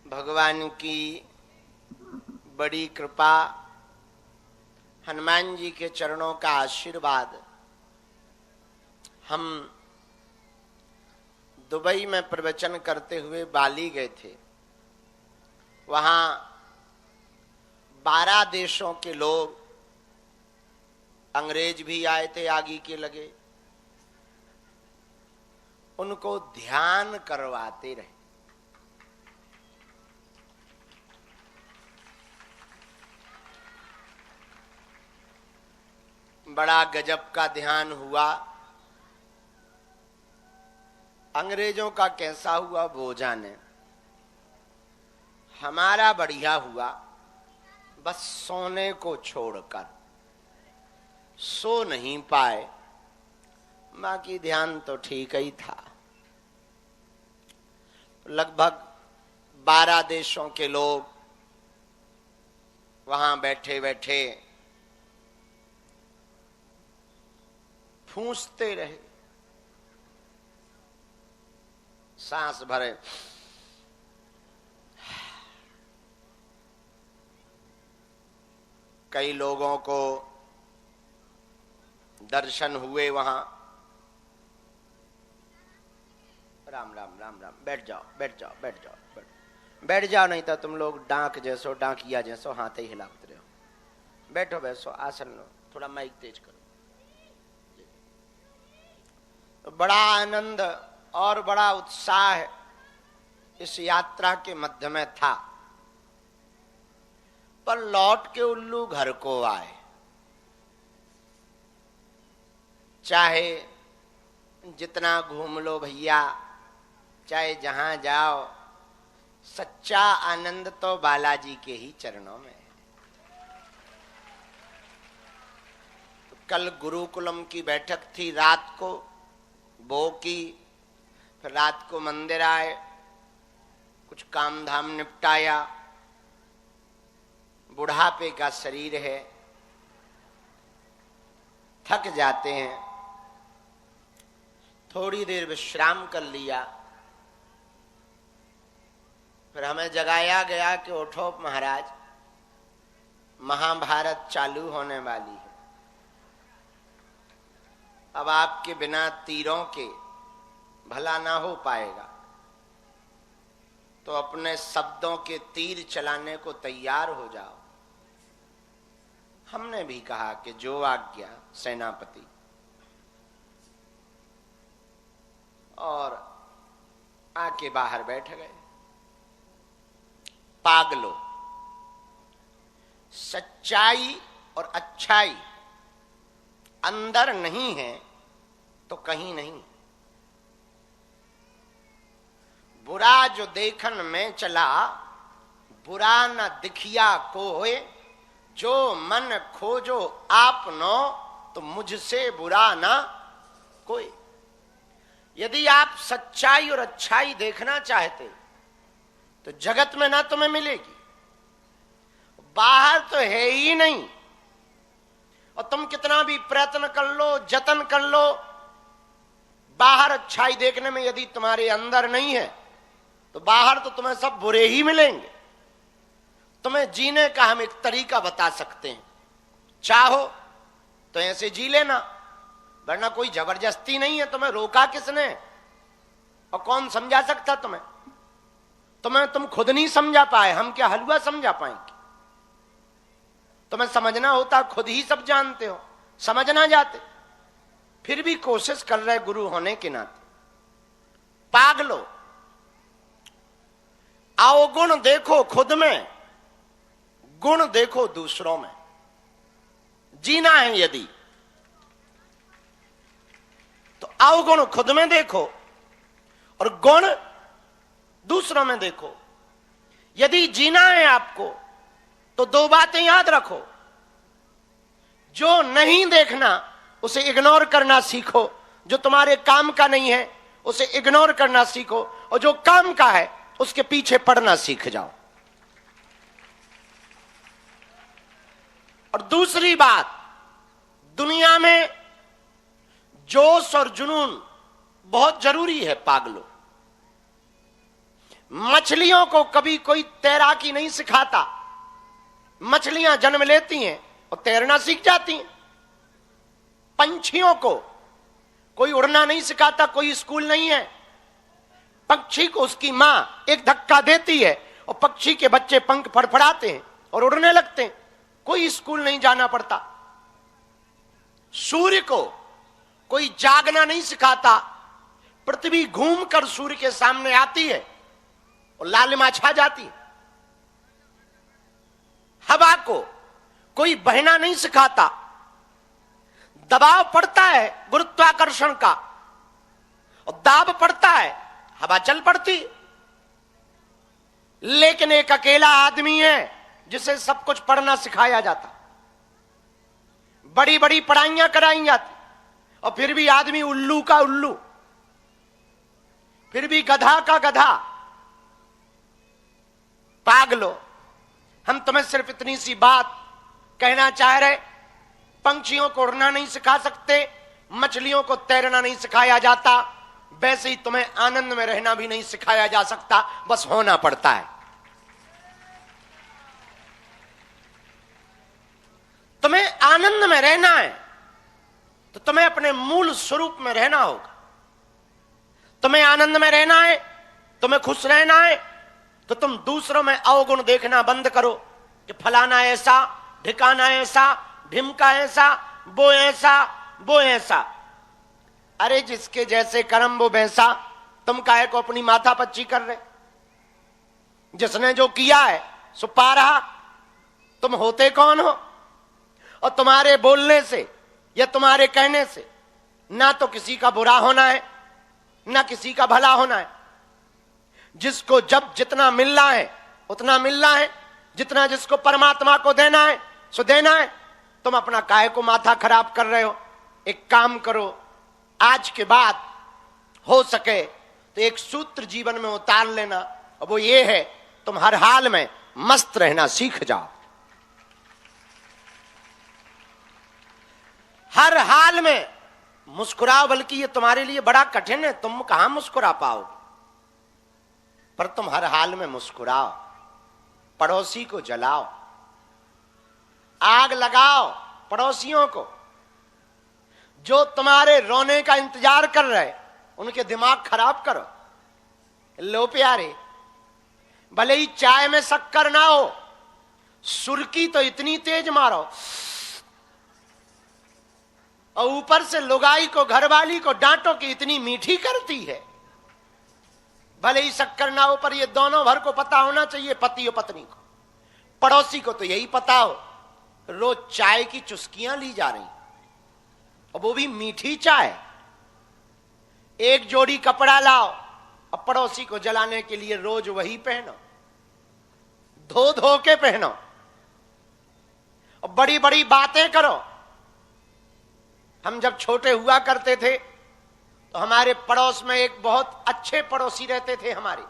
भगवान की बड़ी कृपा, हनुमान जी के चरणों का आशीर्वाद। हम दुबई में प्रवचन करते हुए बाली गए थे। वहां 12 देशों के लोग, अंग्रेज भी आए थे, आगे के लगे, उनको ध्यान करवाते रहे। बड़ा गजब का ध्यान हुआ। अंग्रेजों का कैसा हुआ वो जाने, हमारा बढ़िया हुआ। बस सोने को छोड़कर सो नहीं पाए, बाकी ध्यान तो ठीक ही था। लगभग 12 देशों के लोग वहां बैठे बैठे फूंसते रहे, सांस भरे। कई लोगों को दर्शन हुए वहां। राम राम राम राम, बैठ जाओ बैठ जाओ बैठ जाओ बैठ जाओ, नहीं तो तुम लोग डांक जैसो, डांकिया जैसो हाथ ही हिलाते रहो। बैठो बैठो, आसन लो, थोड़ा माइक तेज करो। तो बड़ा आनंद और बड़ा उत्साह इस यात्रा के मध्य में था। पर लौट के उल्लू घर को आए। चाहे जितना घूम लो भैया, चाहे जहां जाओ, सच्चा आनंद तो बालाजी के ही चरणों में है। तो कल गुरुकुलम की बैठक थी, रात को वो की, फिर रात को मंदिर आए, कुछ काम धाम निपटाया। बुढ़ापे का शरीर है, थक जाते हैं, थोड़ी देर विश्राम कर लिया। फिर हमें जगाया गया कि उठो महाराज, महाभारत चालू होने वाली है। अब आपके बिना तीरों के भला ना हो पाएगा, तो अपने शब्दों के तीर चलाने को तैयार हो जाओ। हमने भी कहा कि जो आज्ञा सेनापति। और आके बाहर बैठ गए। पागलो, सच्चाई और अच्छाई अंदर नहीं है तो कहीं नहीं। बुरा जो देखन में चला, बुरा न दिखिया कोय, जो मन खोजो आपनो, तो मुझसे बुरा ना कोई। यदि आप सच्चाई और अच्छाई देखना चाहते तो जगत में ना तुम्हें मिलेगी, बाहर तो है ही नहीं। और तुम कितना भी प्रयत्न कर लो, जतन कर लो, बाहर अच्छाई देखने में यदि तुम्हारे अंदर नहीं है तो बाहर तो तुम्हें सब बुरे ही मिलेंगे। तुम्हें जीने का हम एक तरीका बता सकते हैं, चाहो तो ऐसे जी लेना, वरना कोई जबरदस्ती नहीं है। तुम्हें रोका किसने और कौन समझा सकता तुम्हें? तुम खुद नहीं समझा पाए, हम क्या हलवा समझा पाएंगे? तुम्हें समझना होता, खुद ही सब जानते हो, समझ ना जाते, फिर भी कोशिश कर रहे गुरु होने के नाते। पागलो, अवगुण देखो खुद में, गुण देखो दूसरों में। जीना है यदि तो अवगुण खुद में देखो और गुण दूसरों में देखो। यदि जीना है आपको तो 2 बातें याद रखो। जो नहीं देखना उसे इग्नोर करना सीखो, जो तुम्हारे काम का नहीं है उसे इग्नोर करना सीखो, और जो काम का है उसके पीछे पड़ना सीख जाओ। और दूसरी बात, दुनिया में जोश और जुनून बहुत जरूरी है। पागलो, मछलियों को कभी कोई तैराकी नहीं सिखाता। मछलियां जन्म लेती हैं और तैरना सीख जाती हैं। पंछियों को कोई उड़ना नहीं सिखाता, कोई स्कूल नहीं है। पक्षी को उसकी मां एक धक्का देती है और पक्षी के बच्चे पंख फड़फड़ाते हैं और उड़ने लगते हैं। कोई स्कूल नहीं जाना पड़ता। सूर्य को कोई जागना नहीं सिखाता। पृथ्वी घूमकर सूर्य के सामने आती है और लालिमा छा जाती है। हवा को कोई बहना नहीं सिखाता। दबाव पड़ता है गुरुत्वाकर्षण का और दाब पड़ता है, हवा चल पड़ती। लेकिन एक अकेला आदमी है जिसे सब कुछ पढ़ना सिखाया जाता, बड़ी बड़ी पढ़ाइयां कराई जाती, और फिर भी आदमी उल्लू का उल्लू, फिर भी गधा का गधा। पागलो, हम तुम्हें सिर्फ इतनी सी बात कहना चाह रहे, पंछियों को उड़ना नहीं सिखा सकते, मछलियों को तैरना नहीं सिखाया जाता, वैसे ही तुम्हें आनंद में रहना भी नहीं सिखाया जा सकता, बस होना पड़ता है। तुम्हें आनंद में रहना है तो तुम्हें अपने मूल स्वरूप में रहना होगा। तुम्हें आनंद में रहना है, तुम्हें खुश रहना है, तो तुम दूसरों में अवगुण देखना बंद करो कि फलाना ऐसा, ढिकाना ऐसा, ढिमका ऐसा, वो ऐसा, वो ऐसा। अरे जिसके जैसे कर्म वो वैसा, तुम काहे को अपनी माथा पच्ची कर रहे? जिसने जो किया है सो पा रहा। तुम होते कौन हो? और तुम्हारे बोलने से या तुम्हारे कहने से ना तो किसी का बुरा होना है ना किसी का भला होना है। जिसको जब जितना मिलना है उतना मिलना है, जितना जिसको परमात्मा को देना है सो देना है। तुम अपना काहे को माथा खराब कर रहे हो? एक काम करो, आज के बाद हो सके तो एक सूत्र जीवन में उतार लेना, और वो ये है, तुम हर हाल में मस्त रहना सीख जाओ। हर हाल में मुस्कुराओ, बल्कि ये तुम्हारे लिए बड़ा कठिन है, तुम कहां मुस्कुरा पाओगे, पर तुम हर हाल में मुस्कुराओ। पड़ोसी को जलाओ, आग लगाओ पड़ोसियों को। जो तुम्हारे रोने का इंतजार कर रहे उनके दिमाग खराब करो। लो प्यारे, भले ही चाय में शक्कर ना हो, सुर्की तो इतनी तेज मारो, और ऊपर से लुगाई को, घरवाली को डांटो कि इतनी मीठी करती है। भले ही शक्कर ना हो, पर ये दोनों भर को पता होना चाहिए, पति और पत्नी को। पड़ोसी को तो यही पता हो रोज चाय की चुस्कियां ली जा रही, और वो भी मीठी चाय। एक जोड़ी कपड़ा लाओ और पड़ोसी को जलाने के लिए रोज वही पहनो, धो धो के पहनो, और बड़ी बड़ी बातें करो। हम जब छोटे हुआ करते थे तो हमारे पड़ोस में एक बहुत अच्छे पड़ोसी रहते थे, हमारे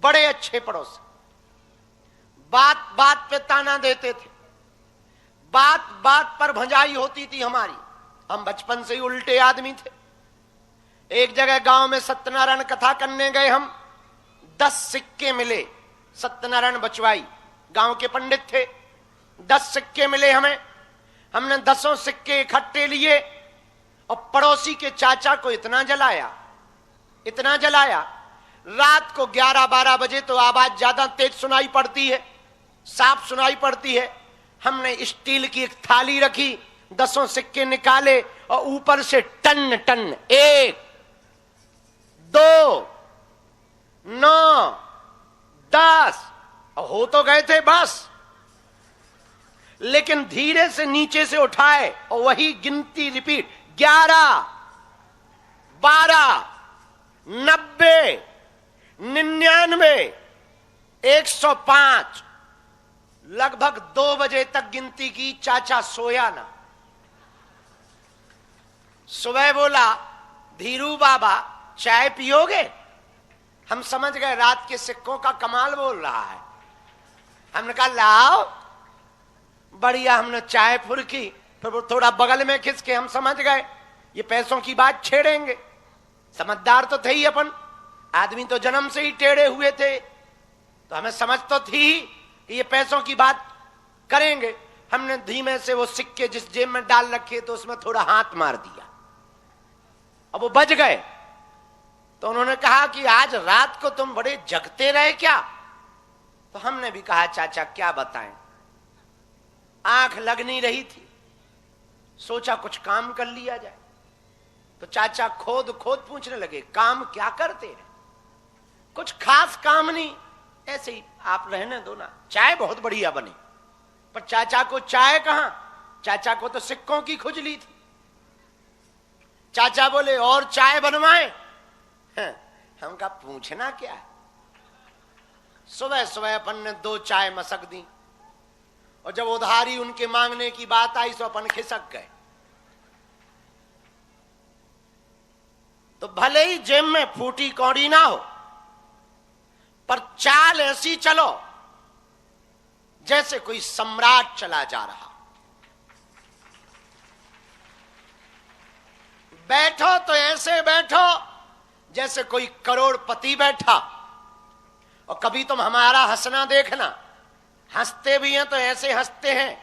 बड़े अच्छे पड़ोसी। बात बात पे ताना देते थे, बात बात पर भंजाई होती थी हमारी। हम बचपन से ही उल्टे आदमी थे। एक जगह गांव में सत्यनारायण कथा करने गए हम, 10 सिक्के मिले। सत्यनारायण बचवाई गांव के पंडित थे, 10 सिक्के मिले हमें। हमने 10 सिक्के इकट्ठे लिए और पड़ोसी के चाचा को इतना जलाया, इतना जलाया। रात को 11-12 बजे तो आवाज ज्यादा तेज सुनाई पड़ती है, साफ सुनाई पड़ती है। हमने स्टील की एक थाली रखी, 10 सिक्के निकाले और ऊपर से टन टन, 1, 2, 9, 10 हो तो गए थे बस, लेकिन धीरे से नीचे से उठाए और वही गिनती रिपीट, 11, 12, 90, 99, 105। लगभग 2 बजे तक गिनती की, चाचा सोया ना। सुबह बोला, धीरू बाबा चाय पियोगे? हम समझ गए रात के सिक्कों का कमाल बोल रहा है। हमने कहा लाओ। बढ़िया, हमने चाय फुरकी, फिर वो थोड़ा बगल में खिसके। हम समझ गए ये पैसों की बात छेड़ेंगे, समझदार तो थे ही अपन। आदमी तो जन्म से ही टेढ़े हुए थे, तो हमें समझ तो थी कि ये पैसों की बात करेंगे। हमने धीमे से वो सिक्के जिस जेब में डाल रखे तो उसमें थोड़ा हाथ मार दिया, अब वो बच गए। तो उन्होंने कहा कि आज रात को तुम बड़े जगते रहे क्या? तो हमने भी कहा चाचा क्या बताएं, आंख लग नहीं रही थी, सोचा कुछ काम कर लिया जाए। तो चाचा खोद खोद पूछने लगे काम क्या करते हैं? कुछ खास काम नहीं, ऐसे ही आप रहने दो ना, चाय बहुत बढ़िया बनी। पर चाचा को चाय कहां, चाचा को तो सिक्कों की खुजली थी। चाचा बोले और चाय बनवाएं? हम कहा पूछना क्या है। सुबह सुबह अपन ने 2 चाय मसक दी, और जब उधारी उनके मांगने की बात आई तो अपन खिसक गए। तो भले ही जेब में फूटी कौड़ी ना हो, पर चाल ऐसी चलो जैसे कोई सम्राट चला जा रहा। बैठो तो ऐसे बैठो जैसे कोई करोड़पति बैठा। और कभी तुम हमारा हंसना देखना, हंसते भी हैं तो ऐसे हंसते हैं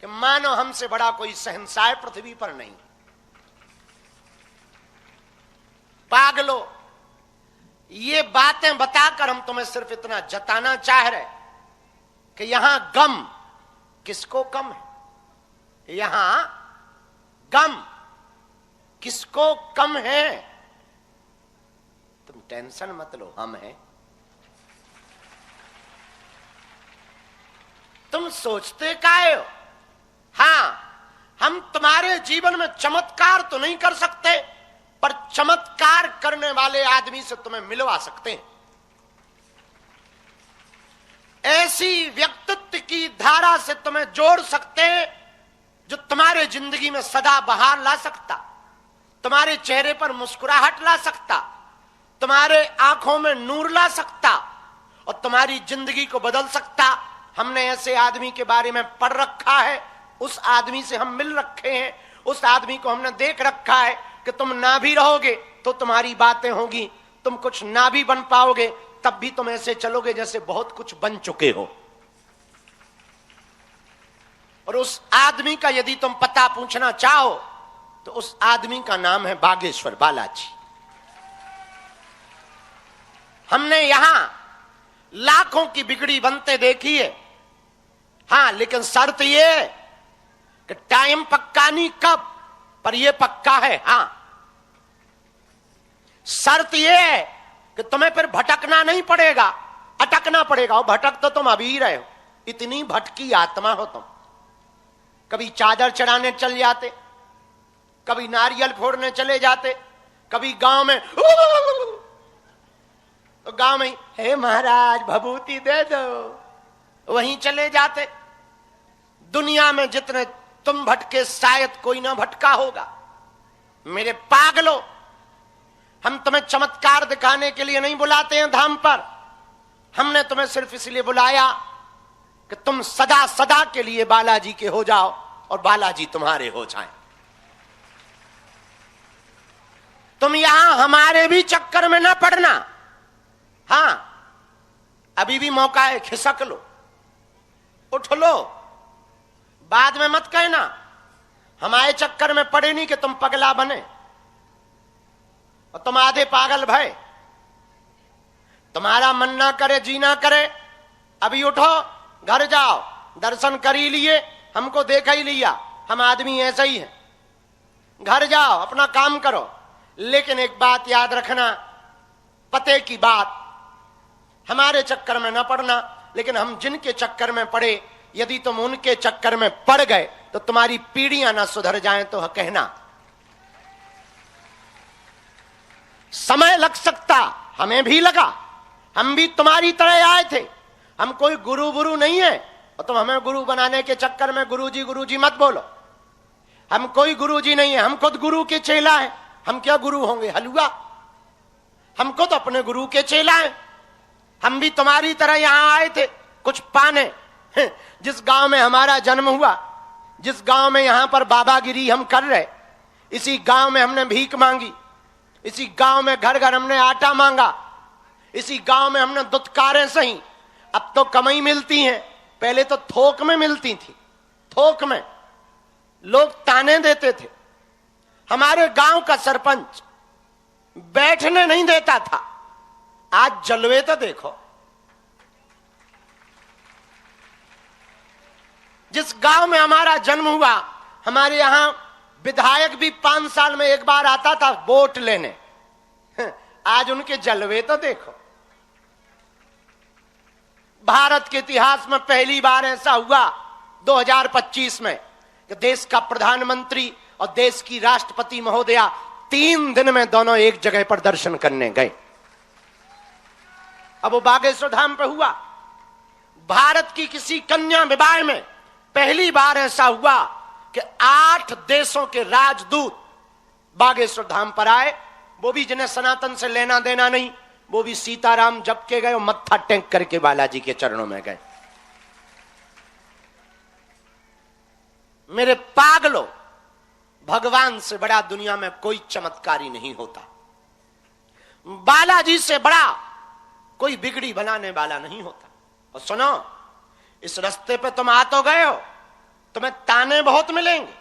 कि मानो हमसे बड़ा कोई शहंशाह पृथ्वी पर नहीं। पागलो, ये बातें बताकर हम तुम्हें सिर्फ इतना जताना चाह रहे कि यहां गम किसको कम है, यहां गम किसको कम है। तुम टेंशन मत लो, हम हैं। तुम सोचते काहे हो? हां, हम तुम्हारे जीवन में चमत्कार तो नहीं कर सकते, पर चमत्कार करने वाले आदमी से तुम्हें मिलवा सकते हैं। ऐसी व्यक्तित्व की धारा से तुम्हें जोड़ सकते हैं जो तुम्हारे जिंदगी में सदा बहार ला सकता, तुम्हारे चेहरे पर मुस्कुराहट ला सकता, तुम्हारे आंखों में नूर ला सकता और तुम्हारी जिंदगी को बदल सकता। हमने ऐसे आदमी के बारे में पढ़ रखा है, उस आदमी से हम मिल रखे हैं, उस आदमी को हमने देख रखा है कि तुम ना भी रहोगे तो तुम्हारी बातें होगी, तुम कुछ ना भी बन पाओगे तब भी तुम ऐसे चलोगे जैसे बहुत कुछ बन चुके हो। और उस आदमी का यदि तुम पता पूछना चाहो तो उस आदमी का नाम है बागेश्वर बालाजी। हमने यहां लाखों की बिगड़ी बनते देखी है। हां, लेकिन शर्त यह कि टाइम पक्का नहीं कब, पर यह पक्का है। हां, शर्त यह है कि तुम्हें फिर भटकना नहीं पड़ेगा, अटकना पड़ेगा। और भटक तो तुम अभी ही रहे हो, इतनी भटकी आत्मा हो तुम। कभी चादर चढ़ाने चल जाते, कभी नारियल फोड़ने चले जाते, कभी गांव में तो गांव में हे महाराज भभूति दे दो, वहीं चले जाते। दुनिया में जितने तुम भटके शायद कोई ना भटका होगा। मेरे पागलों, हम तुम्हें चमत्कार दिखाने के लिए नहीं बुलाते हैं धाम पर, हमने तुम्हें सिर्फ इसलिए बुलाया कि तुम सदा सदा के लिए बालाजी के हो जाओ और बालाजी तुम्हारे हो जाएं। तुम यहां हमारे भी चक्कर में ना पड़ना। हां, अभी भी मौका है, खिसक लो, उठ लो, बाद में मत कहना हमारे चक्कर में पड़े नहीं कि तुम पगला बने और तुम आधे पागल भय। तुम्हारा मन ना करे, जी ना करे, अभी उठो, घर जाओ, दर्शन कर ही लिए, हमको देखा ही लिया, हम आदमी ऐसा ही है। घर जाओ, अपना काम करो। लेकिन एक बात याद रखना, पते की बात, हमारे चक्कर में ना पड़ना। लेकिन हम जिनके चक्कर में पड़े, यदि तुम उनके चक्कर में पड़ गए तो तुम्हारी पीढ़ियां ना सुधर जाएं तो कहना। समय लग सकता, हमें भी लगा, हम भी तुम्हारी तरह आए थे। हम कोई गुरु गुरु नहीं है और तुम हमें गुरु बनाने के चक्कर में गुरुजी मत बोलो। हम कोई गुरुजी नहीं है, हम खुद गुरु के चेला हैं। हम क्या गुरु होंगे, हलवा? हम खुद अपने गुरु के चेला हैं। हम भी तुम्हारी तरह यहां आए थे कुछ पाने। जिस गांव में हमारा जन्म हुआ, जिस गांव में यहां पर बाबागिरी हम कर रहे, इसी गांव में हमने भीख मांगी, इसी गांव में घर घर हमने आटा मांगा, इसी गांव में हमने दुत्कारें सही। अब तो कमाई मिलती हैं, पहले तो थोक में मिलती थी। थोक में लोग ताने देते थे। हमारे गांव का सरपंच बैठने नहीं देता था। आज जलवे तो देखो। जिस गांव में हमारा जन्म हुआ, हमारे यहां विधायक भी 5 साल में एक बार आता था वोट लेने। आज उनके जलवे तो देखो। भारत के इतिहास में पहली बार ऐसा हुआ 2025 में कि देश का प्रधानमंत्री और देश की राष्ट्रपति महोदया 3 दिन में दोनों एक जगह पर दर्शन करने गए। अब वो बागेश्वर धाम पे हुआ। भारत की किसी कन्या विवाह में पहली बार ऐसा हुआ कि 8 देशों के राजदूत बागेश्वर धाम पर आए। वो भी जिन्हें सनातन से लेना देना नहीं, वो भी सीताराम जप के गए और मत्था टेक करके बालाजी के चरणों में गए। मेरे पागलों, भगवान से बड़ा दुनिया में कोई चमत्कारी नहीं होता। बालाजी से बड़ा कोई बिगड़ी बनाने वाला नहीं होता। और सुनो, इस रास्ते पे तुम आ तो गए हो, तुम्हें ताने बहुत मिलेंगे,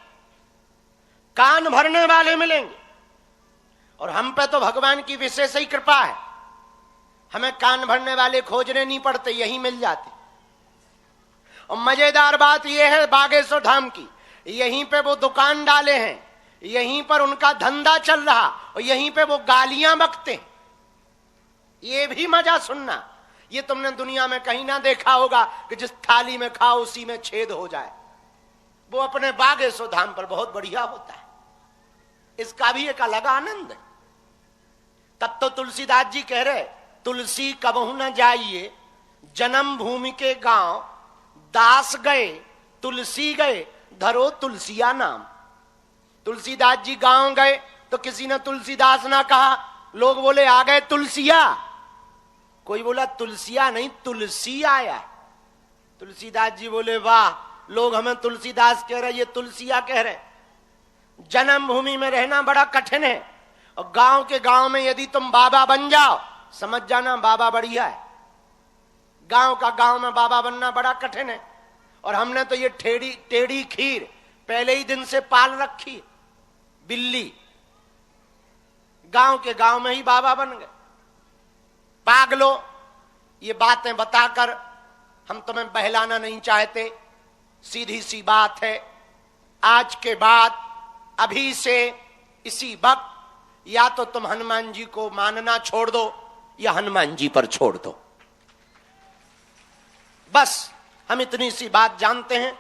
कान भरने वाले मिलेंगे। और हम पे तो भगवान की विशेष ही कृपा है, हमें कान भरने वाले खोजने नहीं पड़ते, यही मिल जाते। और मजेदार बात यह है बागेश्वर धाम की, यहीं पे वो दुकान डाले हैं, यहीं पर उनका धंधा चल रहा, और यहीं पे वो गालियां बकते हैं। ये भी मजा सुनना, ये तुमने दुनिया में कहीं ना देखा होगा कि जिस थाली में खाओ उसी में छेद हो जाए। वो अपने बागेश्वर धाम पर बहुत बढ़िया होता है। इसका भी एक अलग आनंद है। तब तो तुलसीदास जी कह रहे, तुलसी कबहू न जाइए जन्म भूमि के गांव, दास गए तुलसी गए धरो तुलसिया नाम। तुलसीदास जी गांव गए तो किसी ने तुलसीदास ना कहा, लोग बोले आ गए तुलसिया। कोई बोला तुलसिया नहीं, तुलसी आया। तुलसीदास जी बोले वाह, लोग हमें तुलसीदास कह रहे, ये तुलसिया कह रहे। जन्मभूमि में रहना बड़ा कठिन है, और गांव के गांव में यदि तुम बाबा बन जाओ, समझ जाना बाबा बढ़िया है। गांव का गांव में बाबा बनना बड़ा कठिन है। और हमने तो ये टेढ़ी खीर पहले ही दिन से पाल रखी, बिल्ली। गांव के गांव में ही बाबा बन गए। पागलो, ये बातें बताकर हम तुम्हें बहलाना नहीं चाहते। सीधी सी बात है, आज के बाद अभी से इसी वक्त या तो तुम हनुमान जी को मानना छोड़ दो या हनुमान जी पर छोड़ दो। बस हम इतनी सी बात जानते हैं।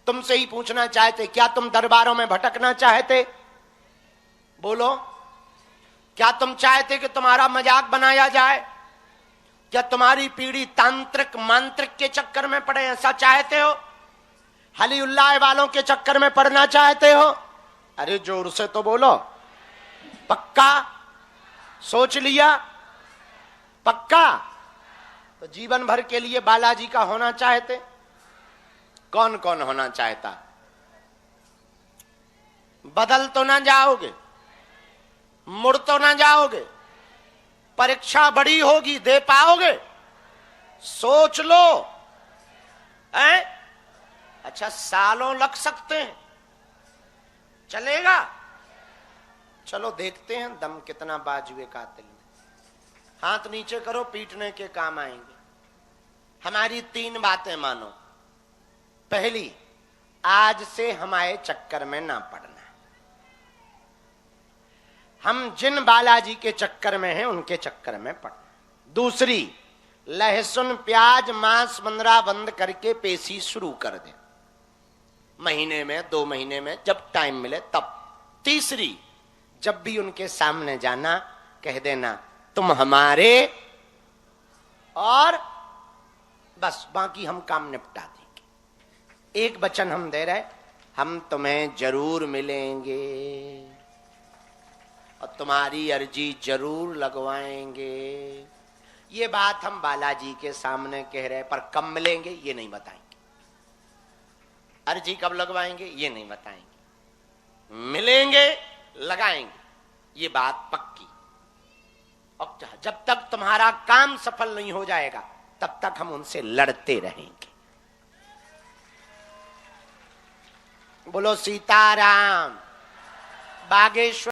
तुमसे ही पूछना चाहते, क्या तुम दरबारों में भटकना चाहते? बोलो, क्या तुम चाहते कि तुम्हारा मजाक बनाया जाए? क्या तुम्हारी पीढ़ी तांत्रिक मांत्रिक के चक्कर में पड़े, ऐसा चाहते हो? हलीउल्लाह वालों के चक्कर में पड़ना चाहते हो? अरे जोर से तो बोलो। पक्का? सोच लिया? पक्का? तो जीवन भर के लिए बालाजी का होना चाहते? कौन कौन होना चाहता? बदल तो ना जाओगे, मुड़ तो ना जाओगे, परीक्षा बड़ी होगी, दे पाओगे? सोच लो। अच्छा, सालों लग सकते हैं, चलेगा? चलो देखते हैं दम कितना बाजुए कातिल में। हाथ नीचे करो, पीटने के काम आएंगे। हमारी 3 बातें मानो। पहली, आज से हमारे चक्कर में ना पड़ना। हम जिन बालाजी के चक्कर में हैं उनके चक्कर में पड़ना। दूसरी, लहसुन प्याज मांस मंदरा बंद करके पेशी शुरू कर दे, महीने में 2 महीने में जब टाइम मिले तब। तीसरी, जब भी उनके सामने जाना कह देना तुम हमारे, और बस बाकी हम काम निपटा देंगे। एक वचन हम दे रहे, हम तुम्हें जरूर मिलेंगे और तुम्हारी अर्जी जरूर लगवाएंगे। ये बात हम बालाजी के सामने कह रहे, पर कब मिलेंगे ये नहीं बताएंगे। अर्जी कब लगवाएंगे ये नहीं बताएंगे। मिलेंगे, लगाएंगे, ये बात पक्की। और जब तक तुम्हारा काम सफल नहीं हो जाएगा तब तक हम उनसे लड़ते रहेंगे। बोलो सीताराम। बागेश्वर